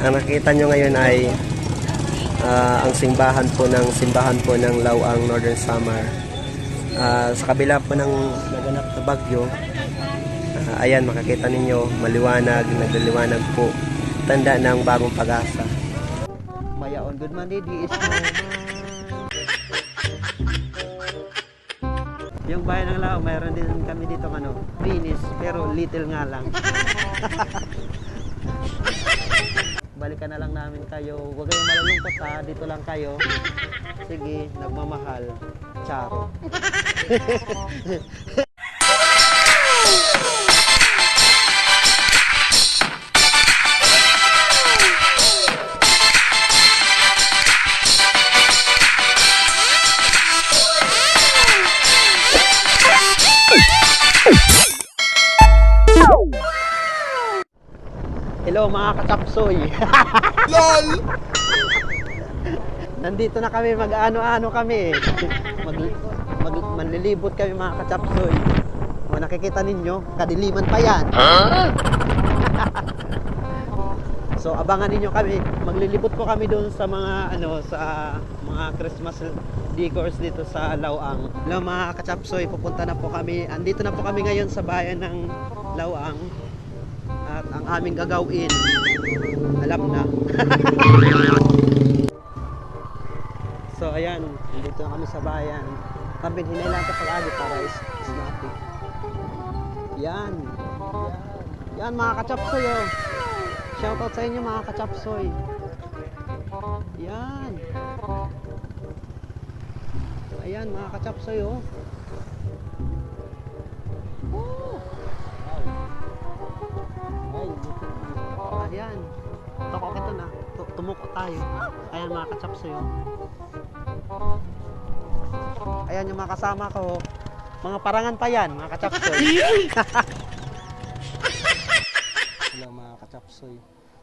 Ang nakikita nyo ngayon ay ang simbahan po ng Lawang Northern Samar. Sa kabila po ng naganap na bagyo, ayan, makikita ninyo maliwanag, nagliliwanag po, tanda ng bagong pag-asa. Mayaon, good man, di is yung bayan ng Lawang, mayroon din kami dito finish, pero little nga lang. Balikan na lang namin kayo. Huwag kayong malulungkot ha. Dito lang kayo. Sige, nagmamahal. Charo. Hello mga kachapsoy. LOL! Nandito na kami, mag-ano-ano kami. Manlilibot kami mga kachapsoy. O nakikita ninyo, kadiliman pa yan. Huh? So abangan ninyo kami. Maglilibot po kami doon sa mga sa mga Christmas decors dito sa Lawang. Hello mga kachapsoy, pupunta na po kami. Andito na po kami ngayon sa bayan ng Lawang. At ang aming gagawin, alam na. So ayan, dito na kami sa bayan. Kambin, hinay lang ito pag-agi para snappy. Yan. Yan mga kachapsoy oh. Shoutout sa inyo mga kachapsoy. Yan. Ayan mga kachapsoy oh. Ayan. Toko ito na. Tumuko tayo. Ayan mga kachapsoy oh. Ayan yung mga kasama ko. Mga parangan pa yan mga kachapsoy. Hello mga kachapsoy.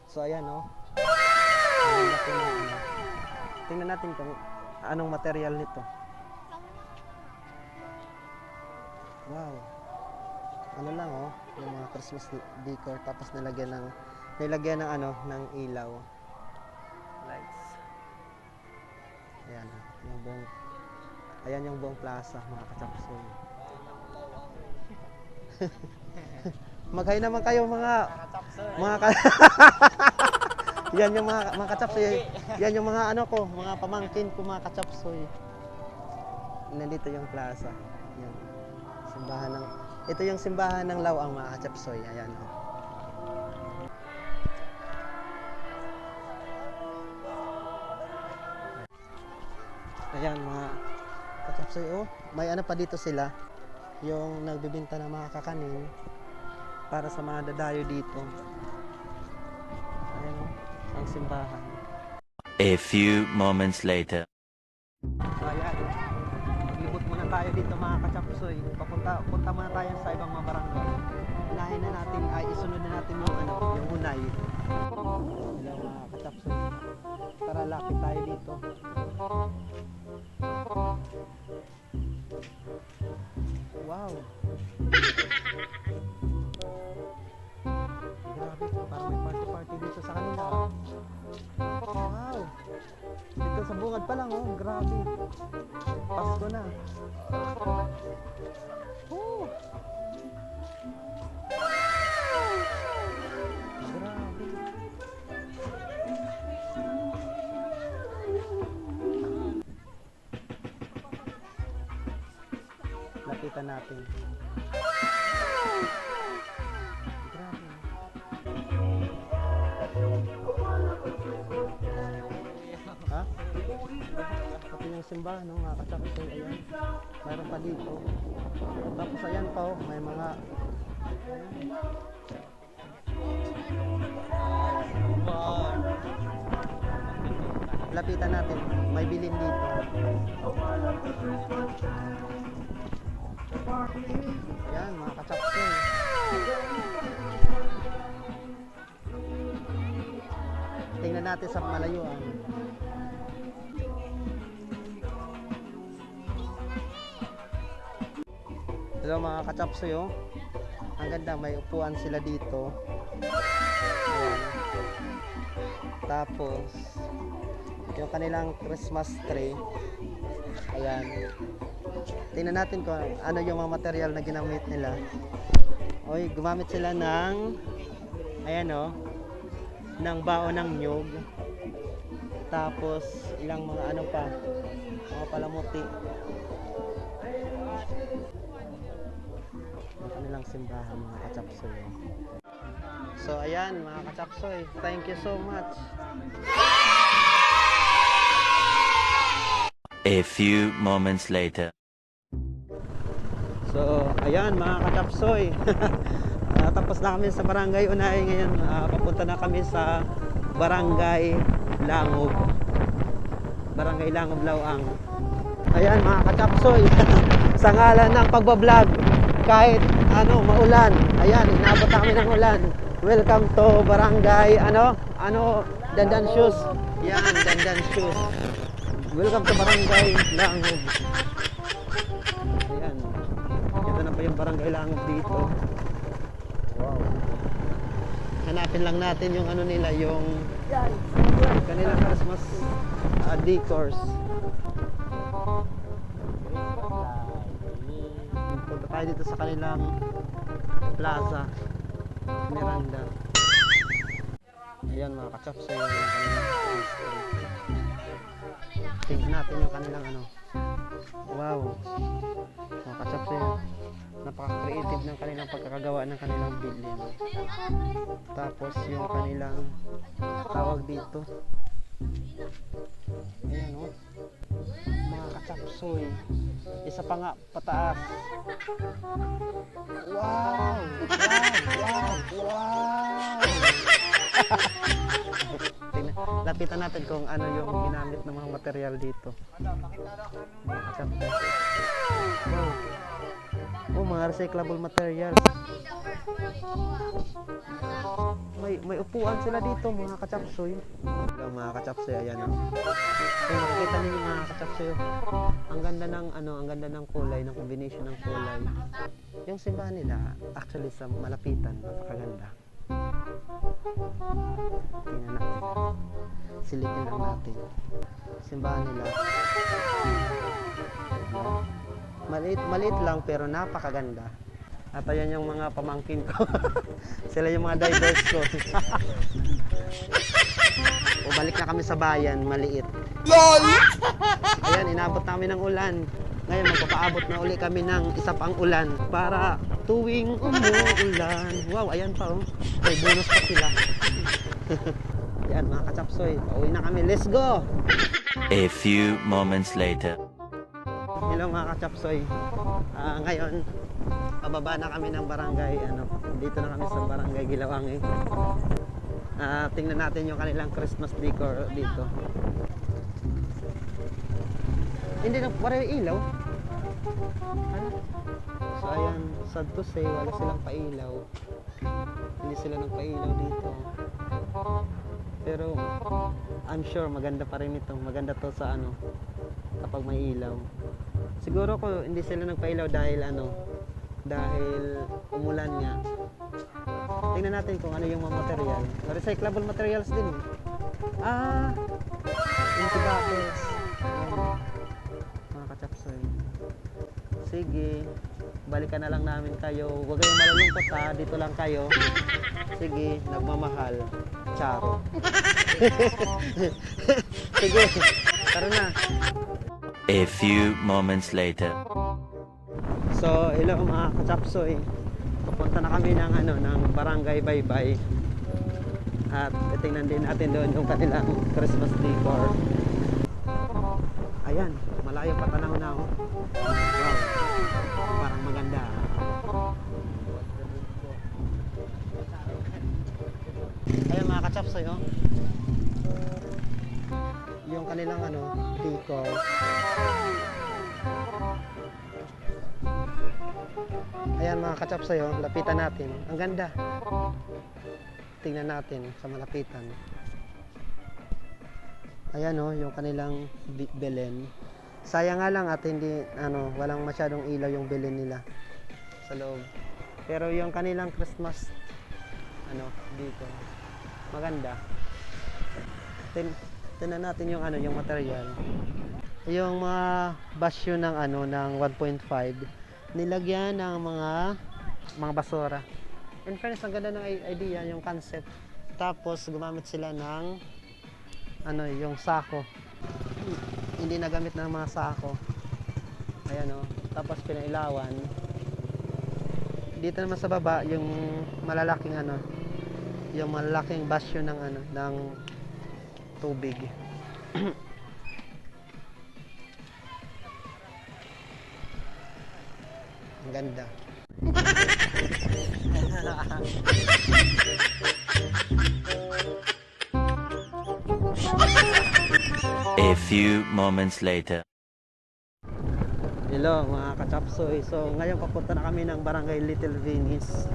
So ayan oh. Tingnan natin kung anong material nito. Wow. Ano lang oh, yung mga Christmas decor tapos nilagyan ng ng ilaw. Lights. Ayan yung buong plaza mga kachapsoy. Mag-hi naman kayo mga yan yung mga kachapsoy. Yan yung mga mga pamangkin ko mga kachapsoy. Nandito yung plaza. Yan. Ito yung simbahan ng Lawang mga kachapsoy. Ayan oh. Ayan mga kachapsoy oh. May pa dito sila. Yung nagbibenta ng mga kakanin para sa mga dadayo dito. Ayan oh, ang simbahan. A few moments later. So ayan, maglibot muna tayo dito mga kachapsoy. Punta muna tayo sa ibang mga barangay. Unahin na natin, isunod na natin yung unay. Hello mga kachapsoy. Tara, lapit tayo dito. Wow. Grabe, parang may party dito sa kanila. Wow. Dito sa bungad pa lang oh, grabe. Pasko na. Oh. Grabe. Lapitan natin. Grabe. Ha? Pati yung simbahan, no? Mga kachapsoy, ayan. Mayroon pa dito. Tapos ayan pa, oh, may mga lapitan natin. May bilin dito. Ayan, mga kachapsoy. Tingnan natin sa malayuan. Hello mga kachapsoy oh. Ang ganda, may upuan sila dito. Ayan. Tapos, yung kanilang Christmas tree. Ayan. Tingnan natin kung ano yung mga material na ginamit nila. Oy, gumamit sila ng, ayan o, ng baon ng nyug. Tapos, ilang mga ano pa, mga palamuti. Ang kanilang simbahan, mga kachapsoy. So, ayan, mga kachapsoy. Thank you so much. A few moments later. So, ayan mga katapsoy. Tapos na kami sa Barangay Unay ngayon. Papunta na kami sa Barangay Langob. Barangay Langob, Lawang. Ayan mga katapsoy. Sa ngalan ng pagbablog, kahit ano, maulan. Ayan, inabot na kami ng ulan. Welcome to Barangay, Dandan Shoes. Yan, Dandan Shoes. Welcome to Barangay Langob. Ayan. Ito na pa yung Barangay Langob dito. Wow. Hanapin lang natin yung ano nila, yung kanilang Christmas decors. Punta tayo dito sa kanilang plaza, Miranda. Ayan mga kachapsoy, yung kanilang history. Tingnan natin yung kanilang ano. Wow. Mga kachapsoy, napaka-creative ng kanilang pagkakagawa ng kanilang bilin. Tapos yung kanilang tawag dito. Ayan o. Mga kachapsoy. Isa pa nga pataas. Wow! Wow! Tingnan, lapitan natin kung ano yung ginamit ng mga material dito. Mga kachapsoy. Wow. Oh, mga recyclable materials. May upuan sila dito, mga kachapsoy. Mga kachapsoy, ayan o. Kung makikita ninyo mga kachapsoy, ang ganda ng ang ganda ng kulay, ng combination ng kulay. Yung simbahan nila, actually sa malapitan, napakaganda. Tingnan natin. Silipin lang natin. Simbahan nila. Maliit lang pero napakaganda. At ayan yung mga pamangkin ko. Sila yung mga divers ko. O balik na kami sa bayan, maliit. LOL! Ayan, inabot namin ng ulan. Ngayon magpapaabot na uli kami ng isa pang ulan para tuwing umuulan. Wow, ayan pa oh. May bonus pa sila. Ayan mga kachapsoy, pauwi na kami. Let's go! A few moments later. Hello mga kachapsoy. Ngayon, pababa na kami ng barangay. Dito na kami sa Barangay Gilawangi. Tingnan natin yung kanilang Christmas decor dito. Hindi na pareho ilaw. So ayan, sad to say, wala silang pailaw. Hindi sila nagpailaw dito. Pero I'm sure maganda pa rin ito. Maganda to sa kapag may ilaw. Siguro ko hindi sila nagpailaw dahil dahil umulan nga. Tingnan natin kung ano yung mga material. Recyclable materials din. Empty bottles. Mga kachapsoy. Sige, balikan na lang namin kayo. Huwag kayong malulungkot ha, dito lang kayo. Sige, nagmamahal. Charo. Sige, tara na. A few moments later. So, hello mga kachapsoy. Papunta na kami ng Barangay Baybay. At tingnan din natin doon yung kanilang Christmas decor. Ayan, malayo pa tanaw na ako. Wow, parang maganda. Ayan mga kachapsoy oh. Yung kanilang decor. Ayan mga kachapsoy oh, lapitan natin. Ang ganda. Tingnan natin sa malapitan. Ayan oh, yung kanilang belen. Sayang nga lang at hindi walang masyadong ilaw yung belen nila sa loob. Pero yung kanilang Christmas dito maganda. Tingnan natin yung ano, yung material. Yung mga basyo ng ano, ng 1.5, nilagyan ng mga basura. In fairness, ang ganda ng idea, yung concept. Tapos gumamit sila ng ano, yung sako. Hindi nagamit ng mga sako. Ayan o. Tapos pinailawan. Dito naman sa baba, yung malalaking ano, yung malalaking basyo ng ano, ng tubig. Ang ganda. A few moments later. Hello mga kachapsoy. So ngayon papunta na kami ng barangay Little Venice.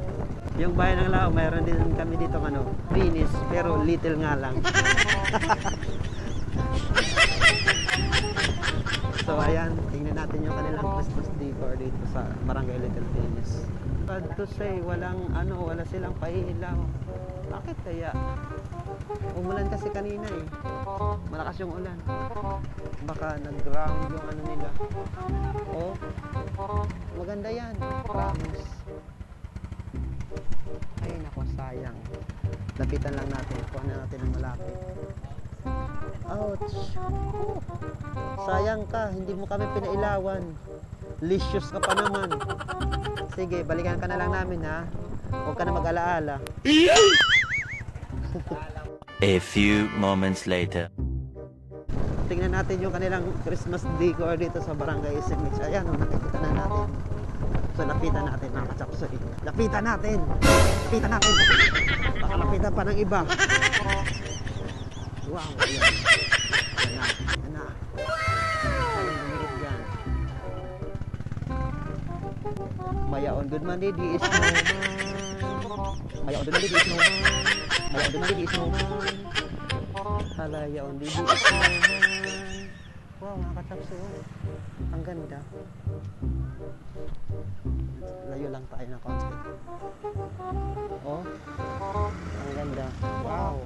Yung bayan ng Lao, mayroon din kami dito ano, Venice, pero little nga lang. So ayan, tingnan natin yung kanilang Christmas decor dito sa barangay Little Venice. Sad to say, wala silang pailaw. Bakit kaya? Umulan kasi kanina eh. Malakas yung ulan. Baka nag-ground yung ano nila. Oh, maganda yan. Promise. Ay nako, sayang. Lapitan lang natin. Kuha na natin ang malapit. Ouch. Sayang ka, hindi mo kami pinailawan. Licious ka pa naman. Sige, balikan ka na lang namin ha. Huwag ka na mag-alaala. A few moments later. Tingnan natin yung kanilang Christmas decor dito sa barangay SMH. Ayan, nakikita na natin. So, lapitan natin mga kachapsoy. Lapitan natin! Lapitan natin! Baka lapitan pa ng iba. Wow, ayan. Ayan na, ayan na. Ayan, lumikit dyan. Mayaon good man, di snowman. Mayaon good man, di snowman. Mayaon good man, di snowman. Halayaon, di snowman. Wow, mga kachapsoy. Ang ganda. Layo lang tayo ng konti. Oh, ang ganda. Wow.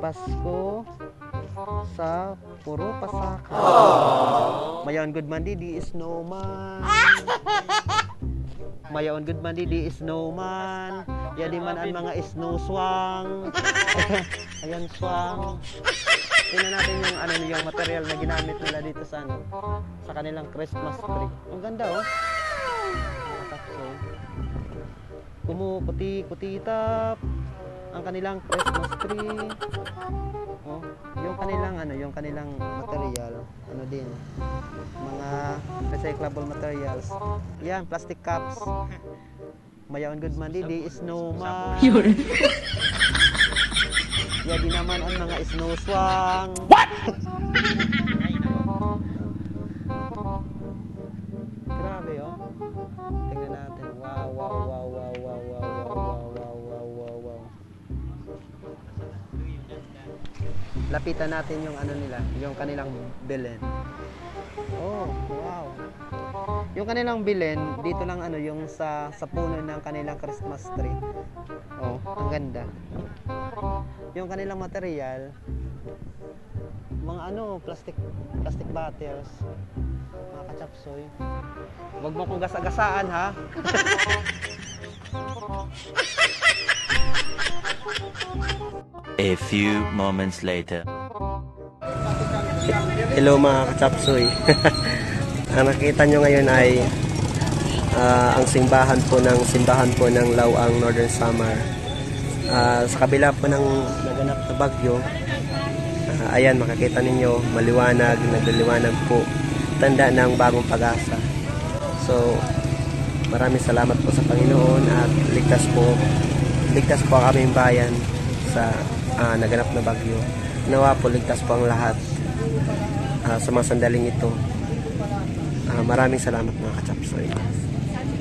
Pasko sa puro pasaka. Mayaon good man di snowman. Mayaon good man di snowman. Yadi man ang mga snow swang. Ayan swang. Tingnan natin yung ano, yung material na ginamit nila dito sa ano, sa kanilang Christmas tree. Ang ganda oh. So, kumuputi-putitap ang kanilang Christmas tree. Oh, yung kanilang ano, yung kanilang material, ano din, mga recyclable materials. Yan, plastic cups. Mayaon good man di snowman. Yadi naman ang mga snow swang. What? Grabe oh. Tingnan natin. Wow, wow, wow, wow, wow, wow, wow, wow, wow, wow, wow. Lapitan natin yung ano nila, yung kanilang Belen. Oh, wow. Yung kanilang Belen, dito lang ano, yung sa puno ng kanilang Christmas tree. Oh, ang ganda. Yung kanilang material, mga ano, plastic bottles, mga kachapsoy. Huwag mo kong gasa-gasaan ha. A few moments later. Hello mga kachapsoy. Ang nakita nyo ngayon ay ang simbahan po ng Lawang Northern Samar. Sa kabila po ng naganap na bagyo, ayan, makikita ninyo nagliliwanag po, tanda ng bagong pag-asa. So maraming salamat po sa Panginoon at ligtas po ang aming bayan sa naganap na bagyo. Nawa po ligtas po ang lahat sa mga sandaling ito. Maraming salamat mga kachapsoy.